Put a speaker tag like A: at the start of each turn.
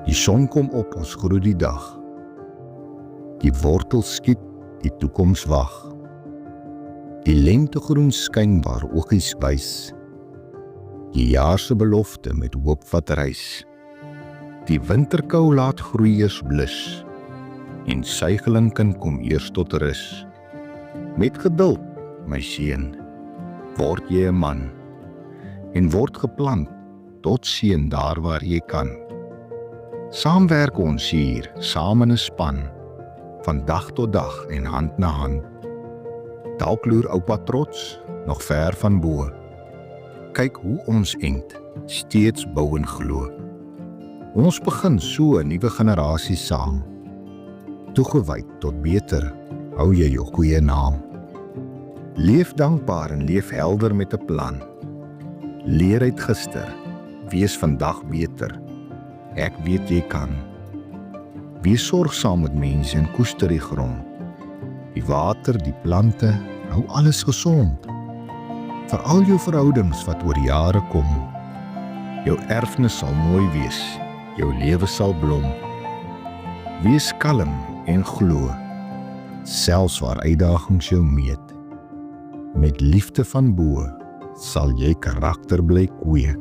A: Die son kom op, ons groet die dag. Die wortels skiet, die toekoms wag. Die lentegroen skyn waar oogies wys. Die jaar se belofte met hoop wat reis. Die winterkou laat groei eers blus. En suigelinkin kom eers tot rus. Met geduld, my seun, word jy 'n man. En word geplant tot seën daar waar jy kan. Saamwerk ons hier, saam in 'n span, van dag tot dag en hand na hand. Dalk loer oupa trots, nog ver van bo. Kyk hoe ons ent, steeds bou en glo. Ons begin so 'n nuwe generasie saam. Toegewyd tot beter, hou jy jou goeie naam. Leef dankbaar en leef helder met 'n plan. Leer uit gister, wees vandag beter. Ek weet jy kan. Wees sorgsaam met mense en koester die grond. Die water, die plante, hou alles gesond. Vir al jou verhoudings wat oor jare kom. Jou erfenis sal mooi wees, jou lewe sal blom. Wees kalm en glo, selfs waar uitdagings jou meet. Met liefde van bo sal jy karakter bly kweek.